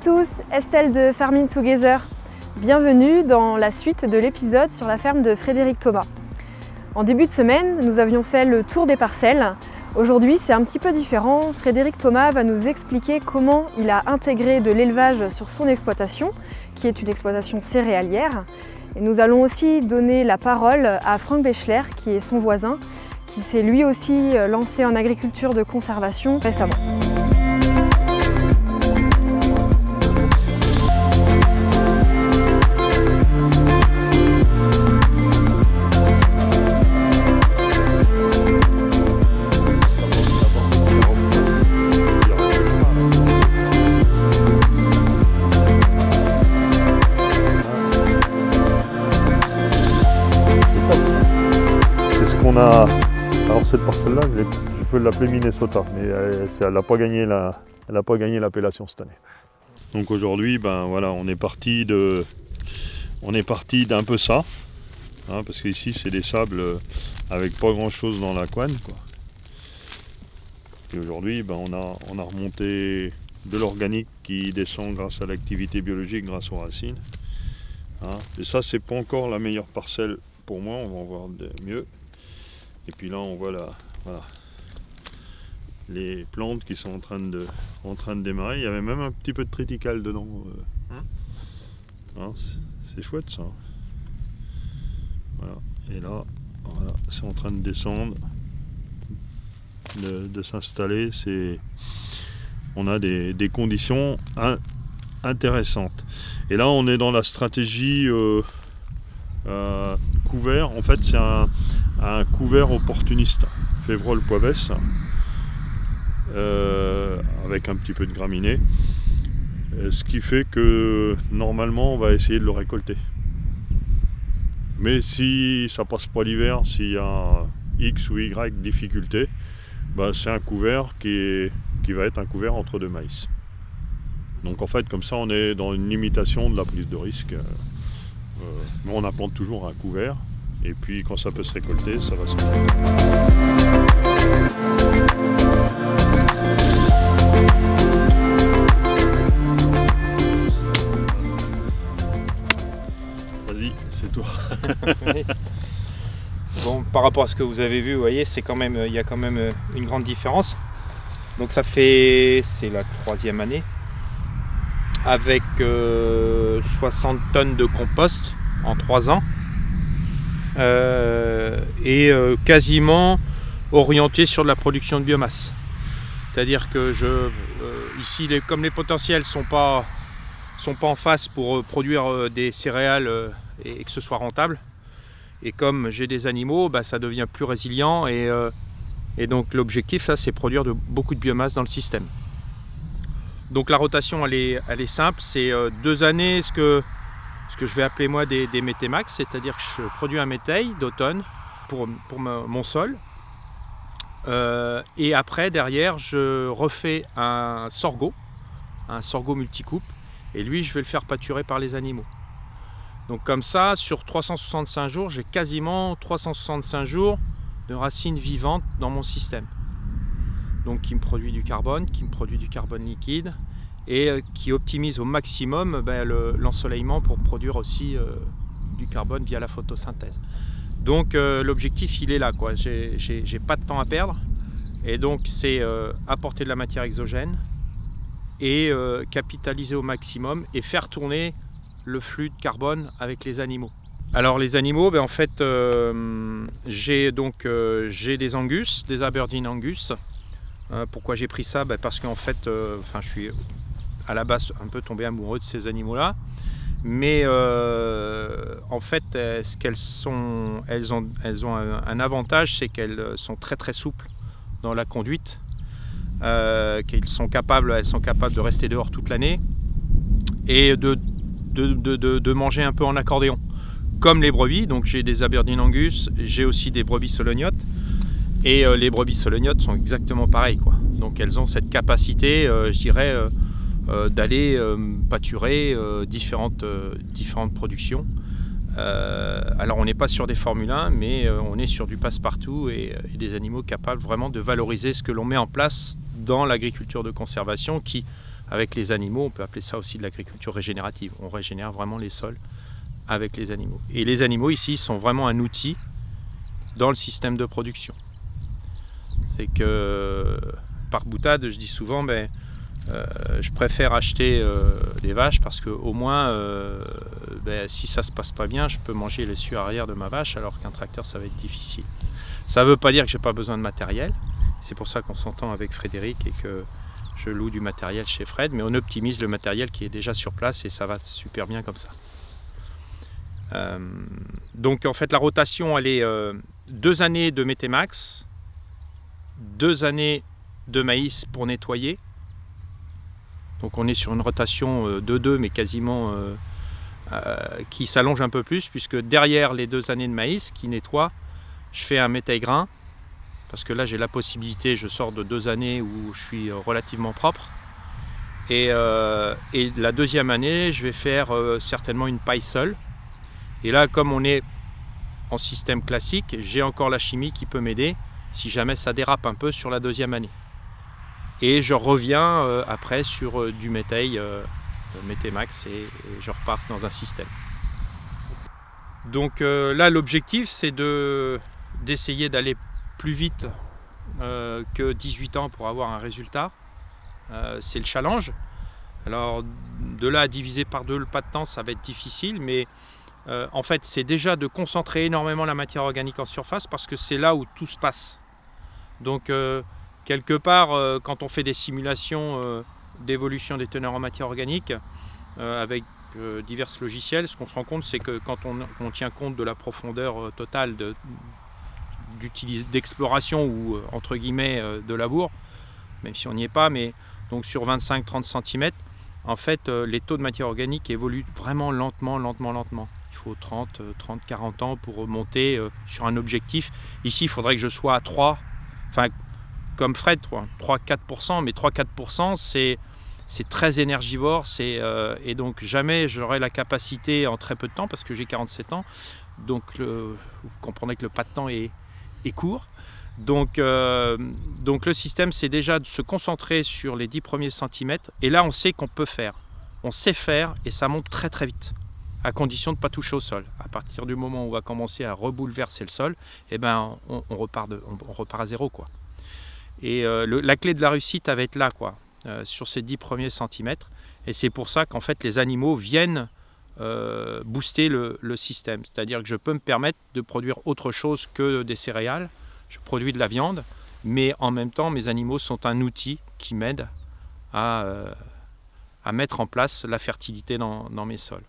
tous, Estelle de Farming Together. Bienvenue dans la suite de l'épisode sur la ferme de Frédéric Thomas. En début de semaine, nous avions fait le tour des parcelles. Aujourd'hui, c'est un petit peu différent. Frédéric Thomas va nous expliquer comment il a intégré de l'élevage sur son exploitation, qui est une exploitation céréalière. Et nous allons aussi donner la parole à Franck Bechler, qui est son voisin, qui s'est lui aussi lancé en agriculture de conservation récemment. Alors cette parcelle-là, je peux l'appeler Minnesota, mais elle n'a pas gagné l'appellation cette année. Donc aujourd'hui, ben voilà, on est parti d'un peu ça, hein, parce qu'ici c'est des sables avec pas grand-chose dans la couenne, quoi. Et aujourd'hui, ben, on a remonté de l'organique qui descend grâce à l'activité biologique, grâce aux racines. Hein. Et ça, c'est pas encore la meilleure parcelle pour moi, on va en voir mieux. Et puis là on voit voilà, les plantes qui sont en train de démarrer. Il y avait même un petit peu de triticale dedans. Hein, c'est chouette ça. Voilà. Et là, voilà, c'est en train de descendre, de s'installer. On a des conditions intéressantes. Et là on est dans la stratégie couvert. En fait c'est un couvert opportuniste, Févrole Poivès, avec un petit peu de graminées, ce qui fait que normalement on va essayer de le récolter. Mais si ça passe pas l'hiver, s'il y a X ou Y difficulté, bah c'est un couvert qui va être un couvert entre deux maïs. Donc en fait comme ça on est dans une limitation de la prise de risque. Mais on implante toujours un couvert. Et puis quand ça peut se récolter, ça va se récolter. Vas-y, c'est toi. Bon, par rapport à ce que vous avez vu, vous voyez, il y a quand même une grande différence. Donc ça fait, c'est la 3e année, avec 60 tonnes de compost en 3 ans. Quasiment orienté sur de la production de biomasse. C'est-à-dire que ici, comme les potentiels sont pas en face pour produire des céréales et que ce soit rentable, et comme j'ai des animaux, bah, ça devient plus résilient et donc l'objectif là, c'est produire beaucoup de biomasse dans le système. Donc la rotation elle est simple, c'est 2 années ce que je vais appeler moi des métémax, c'est-à-dire que je produis un métail d'automne pour mon sol. Et après, derrière, je refais un sorgho multicoupe. Et lui, je vais le faire pâturer par les animaux. Donc comme ça, sur 365 jours, j'ai quasiment 365 jours de racines vivantes dans mon système. Donc qui me produit du carbone liquide. Et qui optimise au maximum l'ensoleillement pour produire aussi du carbone via la photosynthèse. Donc l'objectif il est là, quoi. J'ai pas de temps à perdre et donc c'est apporter de la matière exogène et capitaliser au maximum et faire tourner le flux de carbone avec les animaux. Alors les animaux, en fait j'ai des Angus, des Aberdeen Angus. Pourquoi j'ai pris ça? Parce qu'en fait je suis à la base un peu tombé amoureux de ces animaux là, mais en fait elles ont un avantage, c'est qu'elles sont très souples dans la conduite, elles sont capables de rester dehors toute l'année et de manger un peu en accordéon comme les brebis. Donc j'ai des Aberdeen Angus, j'ai aussi des brebis solognottes. Et les brebis solognottes sont exactement pareilles, quoi. Donc elles ont cette capacité, je dirais, d'aller pâturer différentes productions. Alors on n'est pas sur des Formule 1, mais on est sur du passe-partout et des animaux capables vraiment de valoriser ce que l'on met en place dans l'agriculture de conservation qui, avec les animaux. On peut appeler ça aussi de l'agriculture régénérative. On régénère vraiment les sols avec les animaux. Et les animaux ici sont vraiment un outil dans le système de production. C'est que par boutade, je dis souvent, je préfère acheter des vaches parce qu'au moins, si ça se passe pas bien, je peux manger l'essieu arrière de ma vache, alors qu'un tracteur, ça va être difficile. Ça ne veut pas dire que j'ai pas besoin de matériel. C'est pour ça qu'on s'entend avec Frédéric et que je loue du matériel chez Fred, mais on optimise le matériel qui est déjà sur place et ça va super bien comme ça. Donc en fait, la rotation, elle est 2 années de Metemax, 2 années de maïs pour nettoyer. Donc on est sur une rotation de 2, mais quasiment qui s'allonge un peu plus, puisque derrière les 2 années de maïs qui nettoient, je fais un métail-grain, parce que là j'ai la possibilité, je sors de 2 années où je suis relativement propre. Et la 2e année, je vais faire certainement une paille seule. Et là, comme on est en système classique, j'ai encore la chimie qui peut m'aider si jamais ça dérape un peu sur la 2e année. Et je reviens après sur du métail, Metemax, et je repars dans un système. Donc là, l'objectif, c'est d'essayer d'aller plus vite que 18 ans pour avoir un résultat. C'est le challenge. Alors, de là à diviser par 2 le pas de temps, ça va être difficile, mais en fait, c'est déjà de concentrer énormément la matière organique en surface parce que c'est là où tout se passe. Donc, quelque part, quand on fait des simulations d'évolution des teneurs en matière organique avec divers logiciels, ce qu'on se rend compte, c'est que quand on tient compte de la profondeur totale d'exploration ou entre guillemets de labour, même si on n'y est pas, mais donc sur 25-30 cm, en fait, les taux de matière organique évoluent vraiment lentement. Il faut 30-40 ans pour monter sur un objectif. Ici, il faudrait que je sois à 3, enfin, comme Fred, 3-4%, mais 3-4%, c'est très énergivore, et donc jamais j'aurai la capacité en très peu de temps, parce que j'ai 47 ans, donc vous comprenez que le pas de temps est court. Donc le système, c'est déjà de se concentrer sur les 10 premiers centimètres, et là on sait qu'on peut faire. On sait faire, et ça monte très très vite, à condition de ne pas toucher au sol. À partir du moment où on va commencer à rebouleverser le sol, eh ben, on repart à zéro, quoi. Et la clé de la réussite, elle va être là, quoi, sur ces 10 premiers centimètres. Et c'est pour ça qu'en fait, les animaux viennent booster le système. C'est-à-dire que je peux me permettre de produire autre chose que des céréales. Je produis de la viande, mais en même temps, mes animaux sont un outil qui m'aide à mettre en place la fertilité dans mes sols.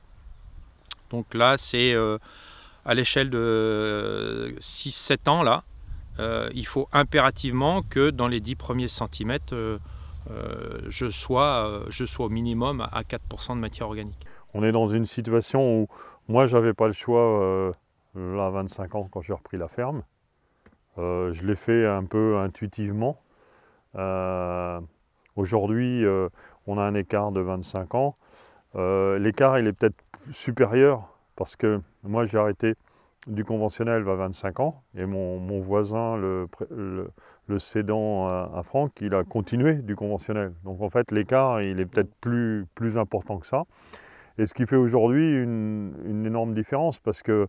Donc là, c'est à l'échelle de 6-7 ans, là, il faut impérativement que dans les 10 premiers centimètres, je sois au minimum à 4% de matière organique. On est dans une situation où moi, j'avais pas le choix à 25 ans quand j'ai repris la ferme. Je l'ai fait un peu intuitivement. Aujourd'hui, on a un écart de 25 ans. L'écart, il est peut-être supérieur parce que moi, j'ai arrêté du conventionnel à 25 ans et mon voisin, le cédant à Franck, il a continué du conventionnel. Donc en fait, l'écart, il est peut-être plus important que ça. Et ce qui fait aujourd'hui une énorme différence parce que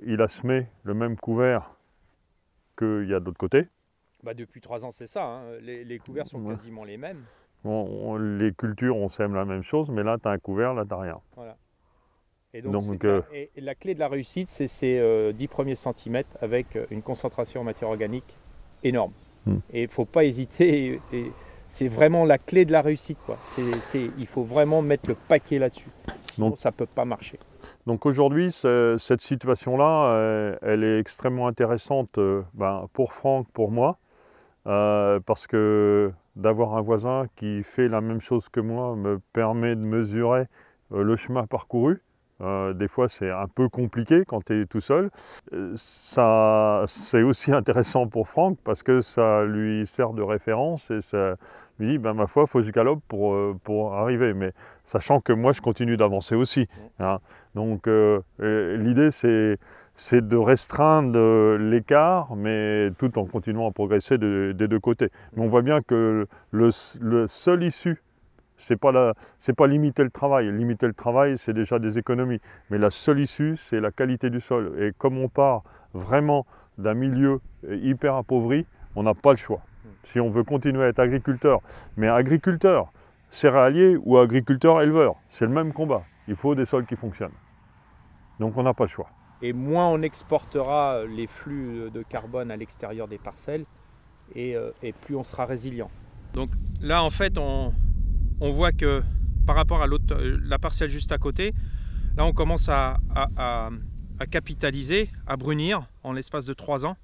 il a semé le même couvert qu'il y a d'autre côté. Bah depuis 3 ans, c'est ça, hein. Les couverts sont quasiment les mêmes. Bon, les cultures, on sème la même chose, mais là, tu as un couvert, là, tu n'as rien. Voilà. Et donc et la clé de la réussite, c'est ces 10 premiers centimètres avec une concentration en matière organique énorme. Et il ne faut pas hésiter. C'est vraiment la clé de la réussite, quoi. Il faut vraiment mettre le paquet là-dessus. Sinon, ça ne peut pas marcher. Donc aujourd'hui, cette situation-là, elle est extrêmement intéressante pour Franck, pour moi, parce que d'avoir un voisin qui fait la même chose que moi me permet de mesurer le chemin parcouru. Des fois, c'est un peu compliqué quand tu es tout seul. C'est aussi intéressant pour Franck parce que ça lui sert de référence et ça lui dit, ma foi, il faut que je galope pour arriver. Mais sachant que moi, je continue d'avancer aussi. Hein. Donc, l'idée, c'est de restreindre l'écart, mais tout en continuant à progresser des deux côtés. Mais on voit bien que le seul issue, c'est pas limiter le travail. Limiter le travail, c'est déjà des économies. Mais la seule issue, c'est la qualité du sol. Et comme on part vraiment d'un milieu hyper appauvri, on n'a pas le choix. Si on veut continuer à être agriculteur, mais agriculteur céréalier ou agriculteur éleveur, c'est le même combat. Il faut des sols qui fonctionnent. Donc on n'a pas le choix. Et moins on exportera les flux de carbone à l'extérieur des parcelles, et plus on sera résilient. Donc là, en fait, on voit que par rapport à la parcelle juste à côté, là on commence à capitaliser, à brunir en l'espace de 3 ans.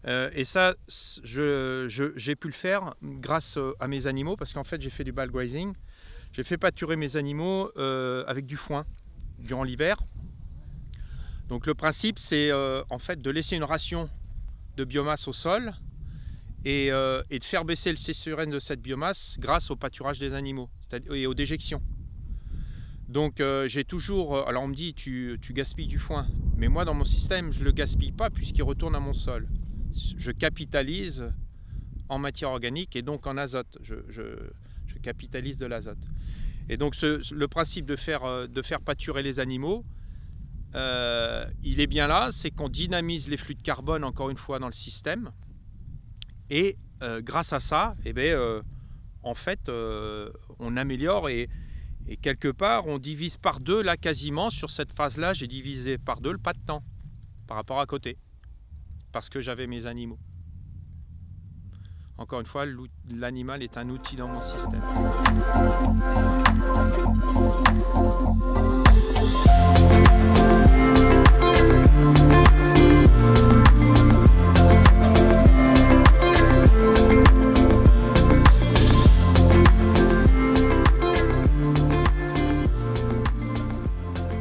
Et ça, j'ai pu le faire grâce à mes animaux, parce qu'en fait j'ai fait du bulk grazing. J'ai fait pâturer mes animaux avec du foin durant l'hiver. Donc le principe, c'est en fait de laisser une ration de biomasse au sol et de faire baisser le C/N de cette biomasse grâce au pâturage des animaux et aux déjections. Donc j'ai toujours... Alors on me dit, tu gaspilles du foin. Mais moi, dans mon système, je ne le gaspille pas puisqu'il retourne à mon sol. Je capitalise en matière organique et donc en azote. Je capitalise de l'azote. Et donc le principe de faire pâturer les animaux, il est bien là, c'est qu'on dynamise les flux de carbone encore une fois dans le système. Et grâce à ça, en fait, on améliore et quelque part, on divise par 2 là quasiment. Sur cette phase-là, j'ai divisé par 2 le pas de temps par rapport à côté, parce que j'avais mes animaux. Encore une fois, l'animal est un outil dans mon système.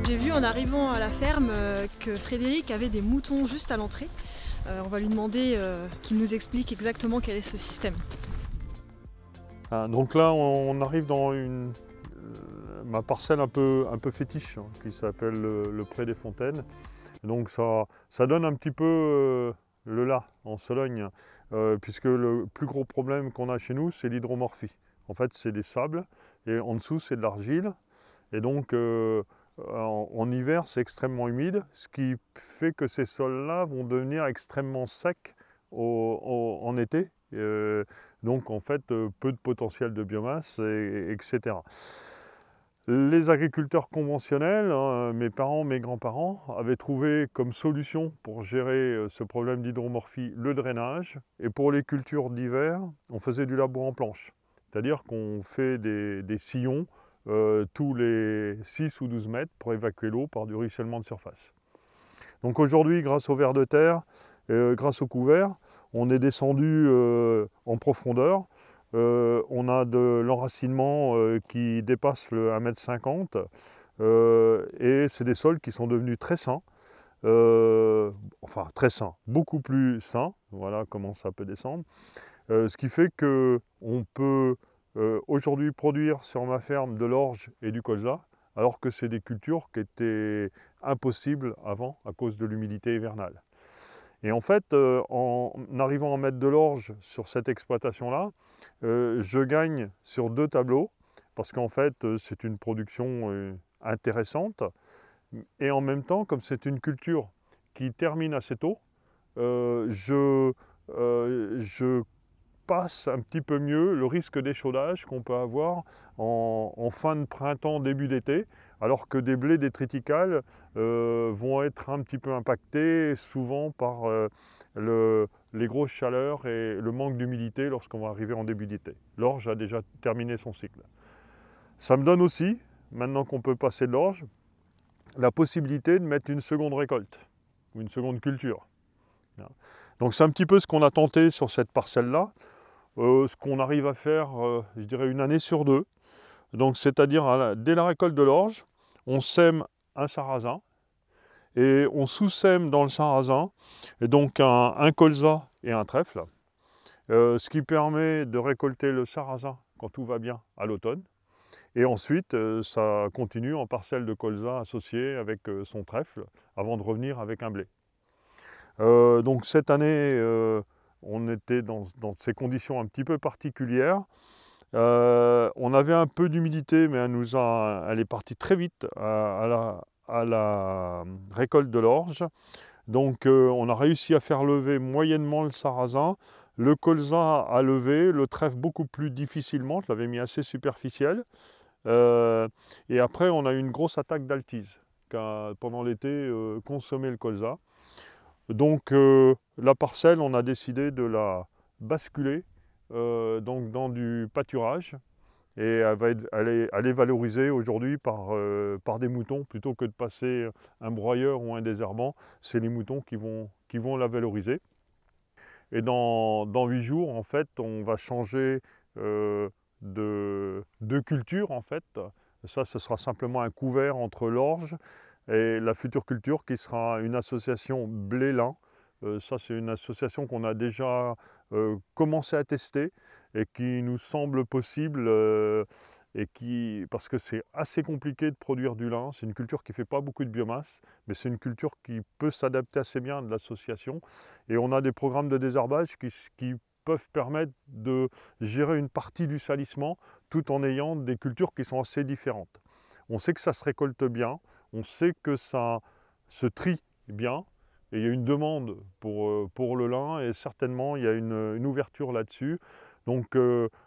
J'ai vu en arrivant à la ferme que Frédéric avait des moutons juste à l'entrée. On va lui demander qu'il nous explique exactement quel est ce système. Donc là, on arrive dans ma parcelle un peu fétiche, hein, qui s'appelle le Pré des Fontaines. Donc ça donne un petit peu le là en Sologne, puisque le plus gros problème qu'on a chez nous, c'est l'hydromorphie. En fait, c'est des sables et en dessous, c'est de l'argile. Et donc, en hiver, c'est extrêmement humide, ce qui fait que ces sols-là vont devenir extrêmement secs en été. Donc, en fait, peu de potentiel de biomasse, etc. Les agriculteurs conventionnels, hein, mes parents, mes grands-parents, avaient trouvé comme solution pour gérer ce problème d'hydromorphie le drainage. Et pour les cultures d'hiver, on faisait du labour en planche. C'est-à-dire qu'on fait des sillons tous les 6 ou 12 mètres pour évacuer l'eau par du ruissellement de surface. Donc aujourd'hui, grâce au ver de terre, grâce au couvert, on est descendu en profondeur. On a de l'enracinement qui dépasse le 1,50 m et c'est des sols qui sont devenus très sains, enfin très sains, beaucoup plus sains, voilà comment ça peut descendre. Ce qui fait qu'on peut aujourd'hui produire sur ma ferme de l'orge et du colza, alors que c'est des cultures qui étaient impossibles avant à cause de l'humidité hivernale. Et en fait, en arrivant à mettre de l'orge sur cette exploitation-là, je gagne sur 2 tableaux, parce qu'en fait, c'est une production intéressante, et en même temps, comme c'est une culture qui termine assez tôt, je passe un petit peu mieux le risque d'échaudage qu'on peut avoir en fin de printemps, début d'été, alors que des blés, des triticales vont être un petit peu impactés souvent par les grosses chaleurs et le manque d'humidité lorsqu'on va arriver en début d'été. L'orge a déjà terminé son cycle. Ça me donne aussi, maintenant qu'on peut passer de l'orge, la possibilité de mettre une seconde récolte ou une seconde culture. Donc c'est un petit peu ce qu'on a tenté sur cette parcelle-là. Ce qu'on arrive à faire, je dirais, 1 année sur 2. Donc, c'est-à-dire, dès la récolte de l'orge, on sème un sarrasin et on sous-sème dans le sarrasin et donc un colza et un trèfle, ce qui permet de récolter le sarrasin quand tout va bien à l'automne. Et ensuite, ça continue en parcelle de colza associée avec son trèfle avant de revenir avec un blé. Donc, cette année, on était dans ces conditions un petit peu particulières. On avait un peu d'humidité, mais elle est partie très vite à la récolte de l'orge. Donc on a réussi à faire lever moyennement le sarrasin. Le colza a levé, le trèfle beaucoup plus difficilement, je l'avais mis assez superficiel. Et après on a eu une grosse attaque d'altise qui a pendant l'été consommé le colza. Donc la parcelle, on a décidé de la basculer donc dans du pâturage. Et elle est valorisée aujourd'hui par des moutons plutôt que de passer un broyeur ou un désherbant. C'est les moutons qui vont la valoriser. Et dans 8 jours, en fait, on va changer de culture, en fait. Ça, ce sera simplement un couvert entre l'orge et la future culture qui sera une association blé-lin. Ça, c'est une association qu'on a déjà commencé à tester et qui nous semble possible parce que c'est assez compliqué de produire du lin. C'est une culture qui ne fait pas beaucoup de biomasse, mais c'est une culture qui peut s'adapter assez bien à de l'association. Et on a des programmes de désherbage qui peuvent permettre de gérer une partie du salissement tout en ayant des cultures qui sont assez différentes. On sait que ça se récolte bien, on sait que ça se trie bien, et il y a une demande pour le lin, et certainement il y a une ouverture là-dessus. Donc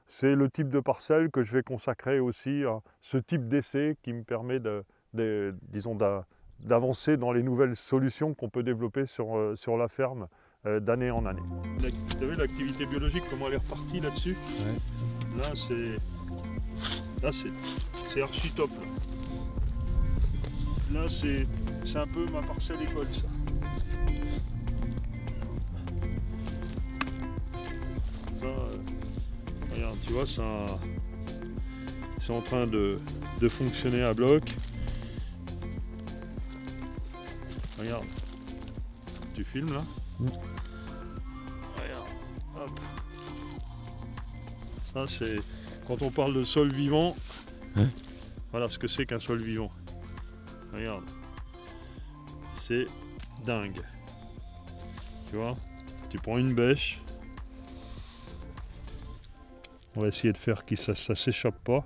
c'est le type de parcelle que je vais consacrer aussi à ce type d'essai qui me permet d'avancer dans les nouvelles solutions qu'on peut développer sur la ferme d'année en année. Vous avez l'activité biologique, comment elle est repartie là-dessus? Ouais. Là c'est archi top. Là c'est un peu ma parcelle école, ça. Ça regarde, tu vois, c'est en train de fonctionner à bloc. Regarde, tu filmes là? Regarde, hop. Ça c'est, quand on parle de sol vivant, voilà ce que c'est qu'un sol vivant. Regarde, c'est dingue. Tu vois, tu prends une bêche. On va essayer de faire que ça ne s'échappe pas.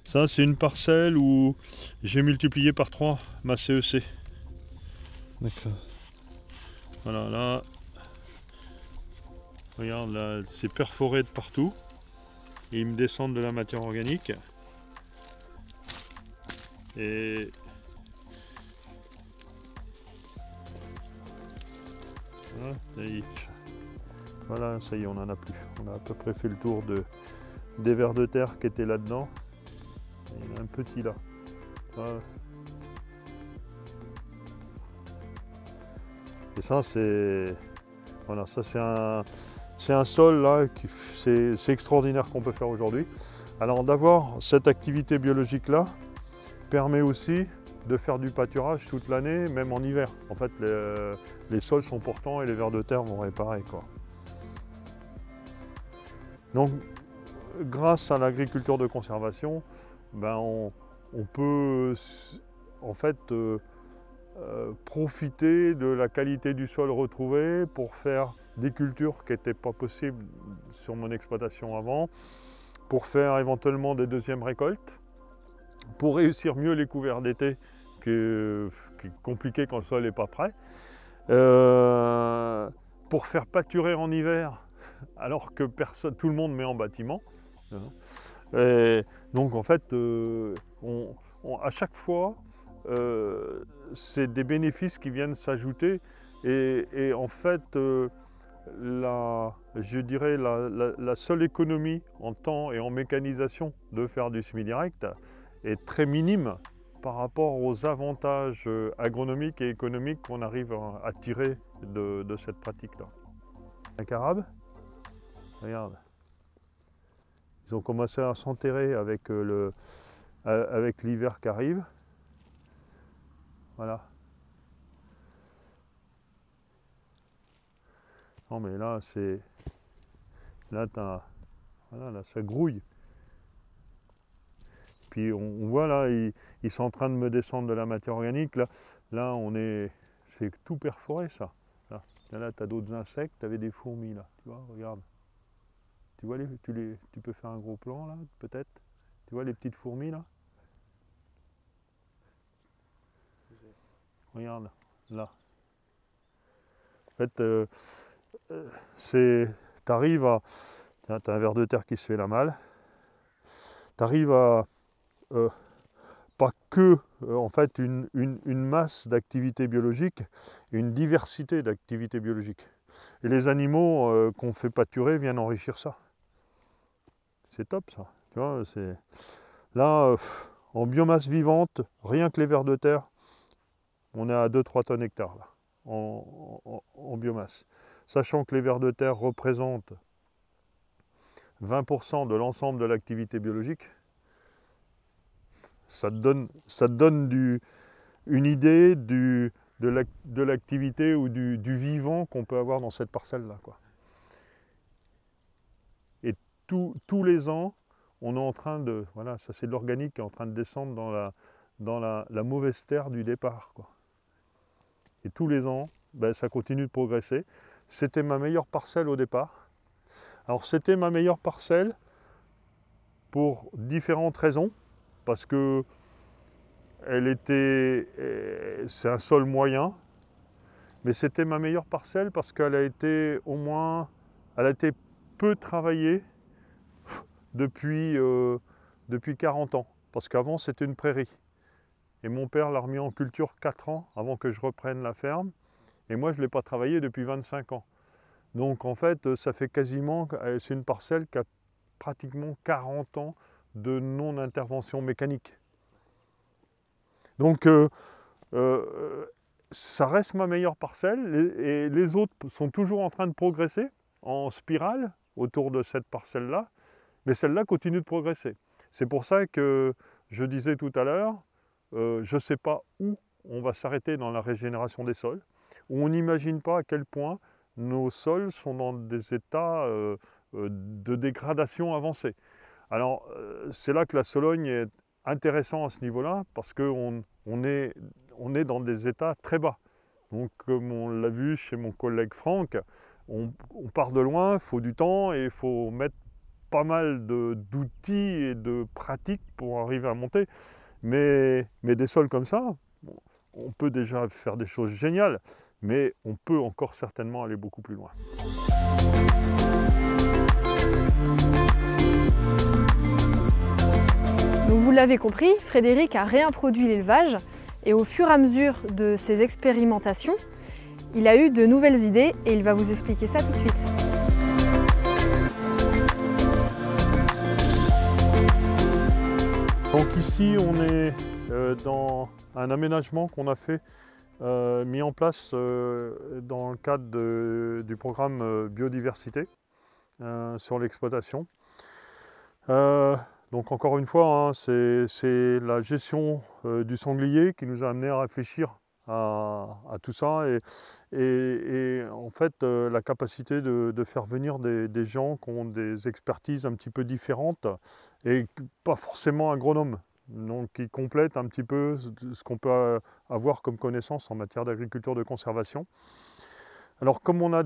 Ça, c'est une parcelle où j'ai multiplié par 3 ma CEC. D'accord. Voilà, là, regarde, là, c'est perforé de partout. Et ils me descendent de la matière organique. Et voilà, ça y est, on n'en a plus. On a à peu près fait le tour des vers de terre qui étaient là-dedans. Il y en a un petit là. Voilà. Et ça, c'est voilà, ça c'est un sol là, c'est extraordinaire qu'on peut faire aujourd'hui. Alors d'avoir cette activité biologique là permet aussi de faire du pâturage toute l'année, même en hiver. En fait, les sols sont portants et les vers de terre vont réparer, quoi. Donc, grâce à l'agriculture de conservation, ben on peut en fait profiter de la qualité du sol retrouvé pour faire des cultures qui n'étaient pas possibles sur mon exploitation avant, pour faire éventuellement des deuxièmes récoltes, pour réussir mieux les couverts d'été, qui est compliqué quand le sol n'est pas prêt, pour faire pâturer en hiver alors que tout le monde met en bâtiment. Et donc en fait, à chaque fois, c'est des bénéfices qui viennent s'ajouter et en fait, je dirais la seule économie en temps et en mécanisation de faire du semi-direct est très minime par rapport aux avantages agronomiques et économiques qu'on arrive à tirer de cette pratique-là. Un carabe, regarde, ils ont commencé à s'enterrer avec l'hiver qui arrive. Voilà. Non mais là c'est... Là, voilà, là ça grouille. Puis on voit là, ils sont en train de me descendre de la matière organique. Là c'est tout perforé ça. Là. Là, tu as d'autres insectes, tu avais des fourmis là, tu vois, regarde. Tu vois, tu peux faire un gros plan là, peut-être. Tu vois les petites fourmis là? Regarde, là. En fait, tu arrives à... Tu as un ver de terre qui se fait la malle. Tu arrives à... pas que en fait une masse d'activités biologiques, une diversité d'activités biologiques. Et les animaux qu'on fait pâturer viennent enrichir ça. C'est top ça. Tu vois, là, en biomasse vivante, rien que les vers de terre, on est à 2-3 tonnes hectares là, en biomasse. Sachant que les vers de terre représentent 20% de l'ensemble de l'activité biologique, ça te donne une idée de l'activité ou du vivant qu'on peut avoir dans cette parcelle-là, quoi. Et tous les ans, on est en train de... Voilà, ça c'est de l'organique qui est en train de descendre dans la mauvaise terre du départ, quoi. Et tous les ans, ben, ça continue de progresser. C'était ma meilleure parcelle au départ. Alors c'était ma meilleure parcelle pour différentes raisons. Parce que c'est un sol moyen, mais c'était ma meilleure parcelle parce qu'elle a été peu travaillée depuis 40 ans. Parce qu'avant c'était une prairie. Et mon père l'a remis en culture 4 ans avant que je reprenne la ferme. Et moi je ne l'ai pas travaillé depuis 25 ans. Donc en fait ça fait c'est une parcelle qui a pratiquement 40 ans de non-intervention mécanique. Donc ça reste ma meilleure parcelle et les autres sont toujours en train de progresser en spirale autour de cette parcelle-là, mais celle-là continue de progresser. C'est pour ça que je disais tout à l'heure, je ne sais pas où on va s'arrêter dans la régénération des sols, où on n'imagine pas à quel point nos sols sont dans des états de dégradation avancée. Alors c'est là que la Sologne est intéressant à ce niveau-là, parce qu'on est dans des états très bas. Donc comme on l'a vu chez mon collègue Franck, on part de loin, il faut du temps et il faut mettre pas mal d'outils et de pratiques pour arriver à monter. Mais des sols comme ça, on peut déjà faire des choses géniales, mais on peut encore certainement aller beaucoup plus loin. Donc vous l'avez compris, Frédéric a réintroduit l'élevage et au fur et à mesure de ses expérimentations, il a eu de nouvelles idées et il va vous expliquer ça tout de suite. Donc ici on est dans un aménagement qu'on a fait, mis en place dans le cadre du programme biodiversité sur l'exploitation. Donc encore une fois, hein, c'est la gestion du sanglier qui nous a amené à réfléchir à tout ça et en fait la capacité de faire venir des gens qui ont des expertises un petit peu différentes et pas forcément agronomes, donc qui complètent un petit peu ce qu'on peut avoir comme connaissance en matière d'agriculture de conservation. Alors comme on a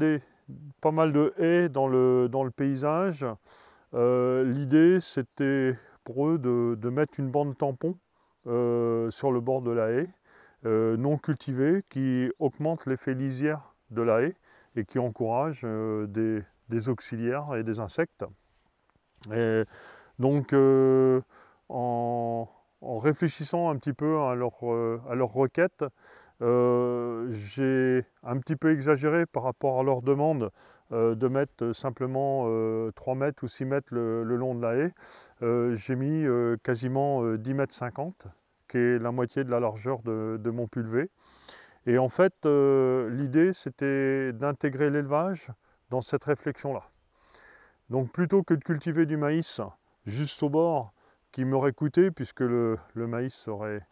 pas mal de haies dans le paysage, l'idée c'était pour eux de mettre une bande tampon sur le bord de la haie, non cultivée, qui augmente l'effet lisière de la haie et qui encourage des auxiliaires et des insectes. Et donc en réfléchissant un petit peu à leurs requêtes, j'ai un petit peu exagéré par rapport à leur demande de mettre simplement 3 mètres ou 6 mètres le long de la haie. J'ai mis quasiment 10,50 m, qui est la moitié de la largeur de mon pulvé. Et en fait, l'idée c'était d'intégrer l'élevage dans cette réflexion-là. Donc plutôt que de cultiver du maïs juste au bord, qui m'aurait coûté, puisque le maïs n'aurait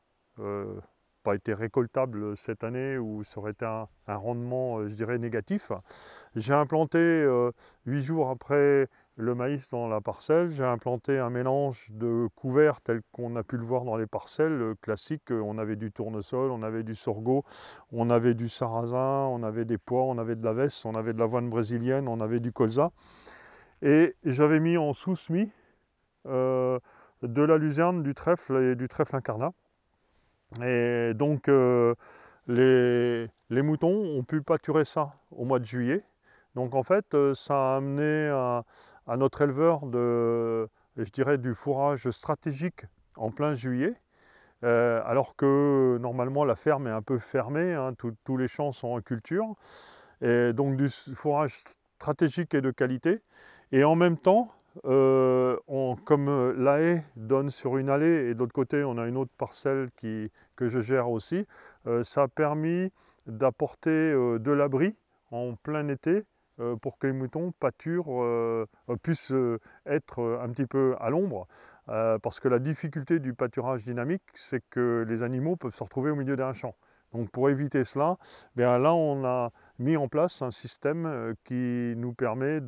pas été récoltable cette année, ou ça aurait été un rendement, je dirais, négatif. J'ai implanté 8 jours après le maïs dans la parcelle. J'ai implanté un mélange de couverts tel qu'on a pu le voir dans les parcelles classiques. On avait du tournesol, on avait du sorgho, on avait du sarrasin, on avait des pois, on avait de la vesse, on avait de l'avoine brésilienne, on avait du colza. Et j'avais mis en sous-semis de la luzerne, du trèfle et du trèfle incarnat. Et donc les moutons ont pu pâturer ça au mois de juillet. Donc en fait, ça a amené à notre éleveur je dirais, du fourrage stratégique en plein juillet, alors que normalement la ferme est un peu fermée, hein, tous les champs sont en culture, et donc du fourrage stratégique et de qualité. Et en même temps, comme la haie donne sur une allée et de l'autre côté on a une autre parcelle que je gère aussi, ça a permis d'apporter de l'abri en plein été pour que les moutons pâturent, puissent être un petit peu à l'ombre, parce que la difficulté du pâturage dynamique, c'est que les animaux peuvent se retrouver au milieu d'un champ. Donc pour éviter cela, bien là on a mis en place un système qui nous permet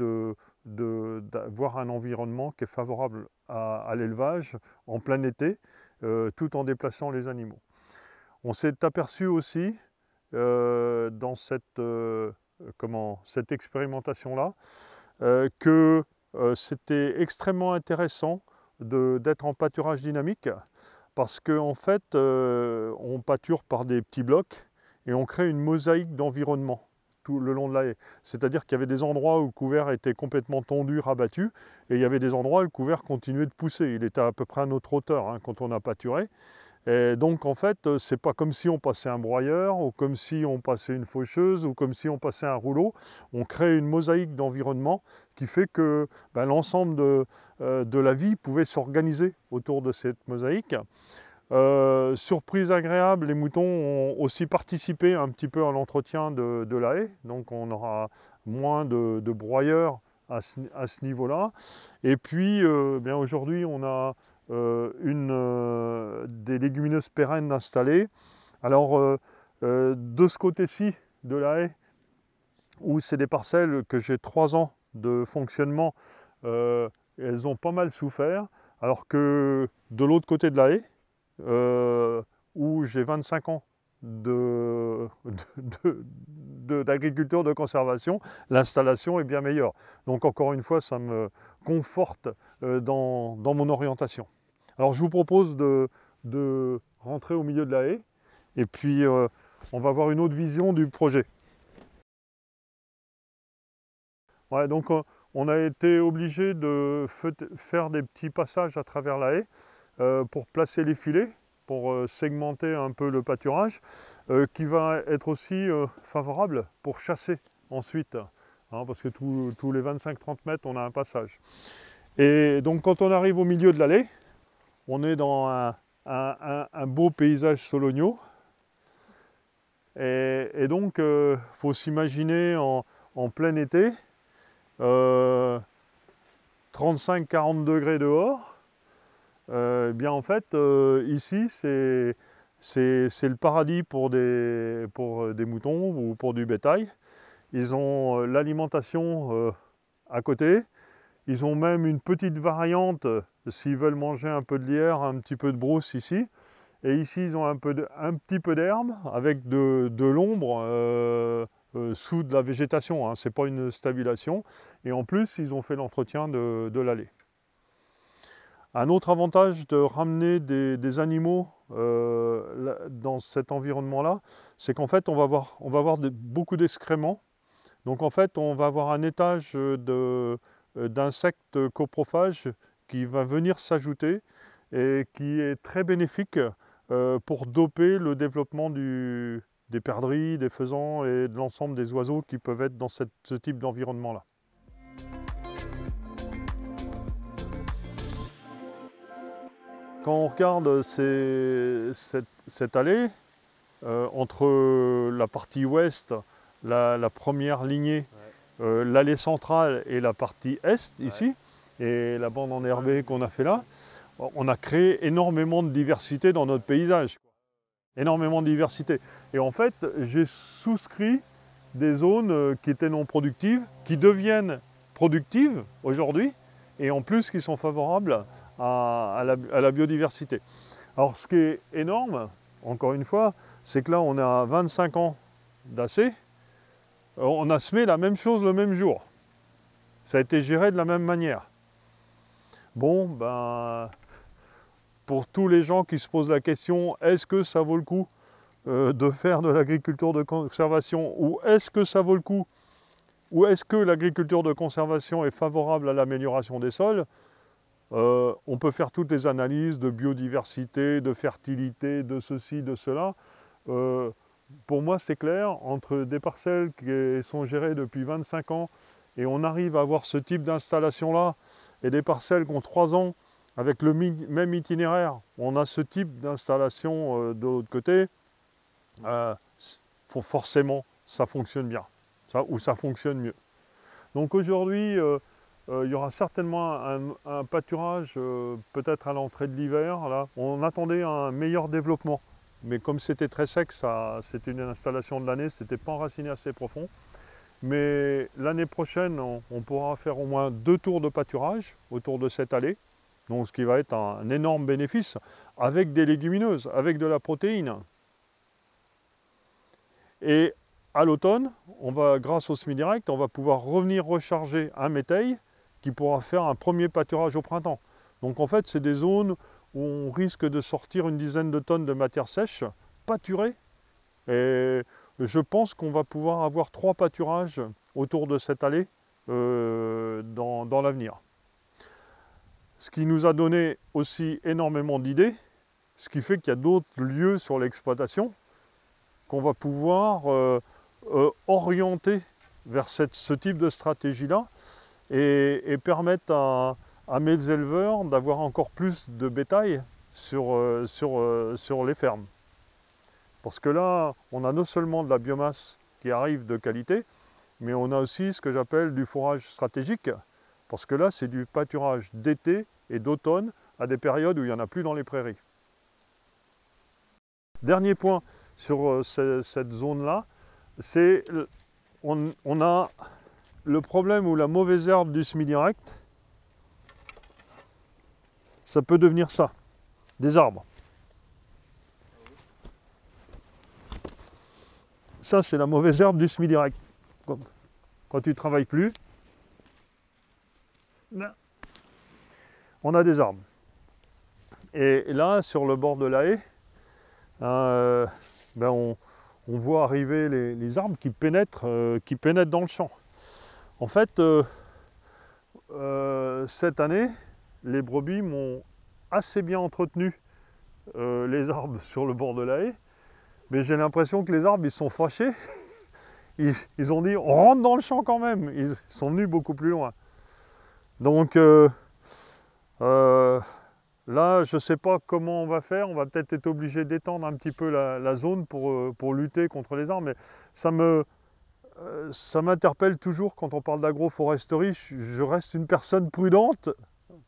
d'avoir un environnement qui est favorable à l'élevage en plein été, tout en déplaçant les animaux. On s'est aperçu aussi dans cette expérimentation-là que c'était extrêmement intéressant d'être en pâturage dynamique, parce qu'en fait, on pâture par des petits blocs et on crée une mosaïque d'environnement tout le long de la haie. C'est-à-dire qu'il y avait des endroits où le couvert était complètement tondu, rabattu, et il y avait des endroits où le couvert continuait de pousser. Il était à peu près à notre hauteur hein, quand on a pâturé. Et donc en fait, c'est pas comme si on passait un broyeur, ou comme si on passait une faucheuse, ou comme si on passait un rouleau. On crée une mosaïque d'environnement qui fait que l'ensemble de la vie pouvait s'organiser autour de cette mosaïque. Surprise agréable, les moutons ont aussi participé un petit peu à l'entretien de la haie, donc on aura moins de broyeurs à ce niveau-là. Et puis bien aujourd'hui on a des légumineuses pérennes installées. Alors de ce côté-ci de la haie, où c'est des parcelles que j'ai 3 ans de fonctionnement, elles ont pas mal souffert, alors que de l'autre côté de la haie, où j'ai 25 ans d'agriculture de conservation, l'installation est bien meilleure. Donc encore une fois, ça me conforte dans mon orientation. Alors je vous propose de rentrer au milieu de la haie, et puis on va voir une autre vision du projet. Ouais, donc on a été obligé de faire des petits passages à travers la haie pour placer les filets, pour segmenter un peu le pâturage, qui va être aussi favorable pour chasser ensuite, hein, parce que tous les 25-30 mètres, on a un passage. Et donc quand on arrive au milieu de l'allée, on est dans un beau paysage sologno. Et donc, il faut s'imaginer en plein été, 35-40 degrés dehors. Bien en fait, ici, c'est le paradis pour des moutons ou pour du bétail. Ils ont l'alimentation à côté. Ils ont même une petite variante s'ils veulent manger un peu de lierre, un petit peu de brousse ici. Et ici, ils ont un petit peu d'herbe avec de l'ombre sous de la végétation. Hein. Ce n'est pas une stabulation. Et en plus, ils ont fait l'entretien de l'allée. Un autre avantage de ramener des animaux dans cet environnement-là, c'est qu'en fait, on va avoir beaucoup d'excréments. Donc en fait, on va avoir un étage d'insectes coprophages qui va venir s'ajouter et qui est très bénéfique pour doper le développement des perdrix, des faisans et de l'ensemble des oiseaux qui peuvent être dans ce type d'environnement-là. Quand on regarde cette allée, entre la partie ouest, la première lignée, l'allée centrale et la partie est, ici, et la bande enherbée qu'on a fait là, on a créé énormément de diversité dans notre paysage. Énormément de diversité. Et en fait, j'ai souscrit des zones qui étaient non productives, qui deviennent productives aujourd'hui, et en plus qui sont favorables à la biodiversité. Alors ce qui est énorme, encore une fois, c'est que là on a 25 ans d'AC, on a semé la même chose le même jour. Ça a été géré de la même manière. Bon, ben, pour tous les gens qui se posent la question, est-ce que ça vaut le coup de faire de l'agriculture de conservation, ou est-ce que ça vaut le coup, ou est-ce que l'agriculture de conservation est favorable à l'amélioration des sols? On peut faire toutes les analyses de biodiversité, de fertilité, de ceci, de cela. Pour moi, c'est clair, entre des parcelles qui sont gérées depuis 25 ans et on arrive à avoir ce type d'installation-là, et des parcelles qui ont 3 ans avec le même itinéraire, on a ce type d'installation de l'autre côté, forcément, ça fonctionne bien, ou ça fonctionne mieux. Donc aujourd'hui, il y aura certainement un pâturage, peut-être à l'entrée de l'hiver. Là, on attendait un meilleur développement. Mais comme c'était très sec, c'était une installation de l'année, ce n'était pas enraciné assez profond. Mais l'année prochaine, on pourra faire au moins 2 tours de pâturage autour de cette allée. Donc ce qui va être un énorme bénéfice, avec des légumineuses, avec de la protéine. Et à l'automne, grâce au semi-direct, on va pouvoir revenir recharger un métail qui pourra faire un premier pâturage au printemps. Donc en fait, c'est des zones où on risque de sortir une dizaine de tonnes de matière sèche, pâturée. Et je pense qu'on va pouvoir avoir 3 pâturages autour de cette allée dans l'avenir. Ce qui nous a donné aussi énormément d'idées, ce qui fait qu'il y a d'autres lieux sur l'exploitation qu'on va pouvoir orienter vers ce type de stratégie-là et permettre à mes éleveurs d'avoir encore plus de bétail sur les fermes. Parce que là, on a non seulement de la biomasse qui arrive de qualité, mais on a aussi ce que j'appelle du fourrage stratégique, parce que là, c'est du pâturage d'été et d'automne à des périodes où il n'y en a plus dans les prairies. Dernier point sur cette zone-là, c'est on a le problème où la mauvaise herbe du semi-direct, ça peut devenir ça, des arbres. Ça, c'est la mauvaise herbe du semi-direct. Quand tu ne travailles plus, là, on a des arbres. Et là, sur le bord de la haie, on voit arriver les arbres qui pénètrent dans le champ. En fait, cette année, les brebis m'ont assez bien entretenu les arbres sur le bord de la haie, mais j'ai l'impression que les arbres, ils sont fâchés. Ils ont dit, on rentre dans le champ quand même. Ils sont venus beaucoup plus loin. Donc là, je ne sais pas comment on va faire. On va peut-être être obligé d'étendre un petit peu la zone pour lutter contre les arbres. Mais ça m'interpelle toujours quand on parle d'agroforesterie. Je reste une personne prudente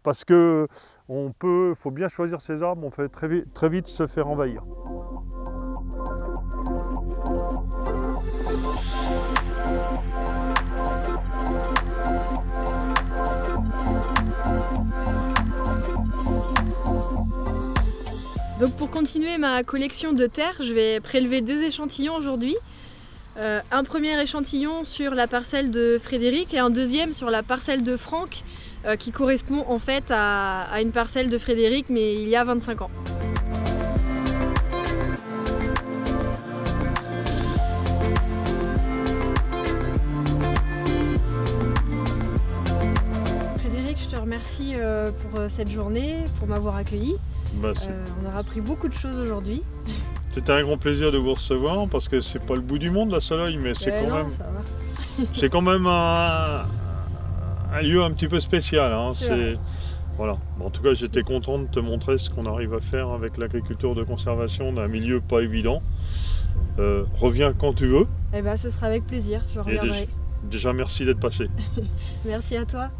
parce que faut bien choisir ses arbres. On peut très vite se faire envahir. Donc pour continuer ma collection de terre, je vais prélever 2 échantillons aujourd'hui. Un premier échantillon sur la parcelle de Frédéric et un deuxième sur la parcelle de Franck qui correspond en fait à une parcelle de Frédéric mais il y a 25 ans. Frédéric, je te remercie pour cette journée, pour m'avoir accueilli. On aura appris beaucoup de choses aujourd'hui. C'était un grand plaisir de vous recevoir parce que c'est pas le bout du monde la Sologne, mais c'est quand même un lieu un petit peu spécial. Hein. Voilà. En tout cas, j'étais content de te montrer ce qu'on arrive à faire avec l'agriculture de conservation d'un milieu pas évident. Reviens quand tu veux. Eh ben, ce sera avec plaisir, je reviendrai. Déjà merci d'être passé. Merci à toi.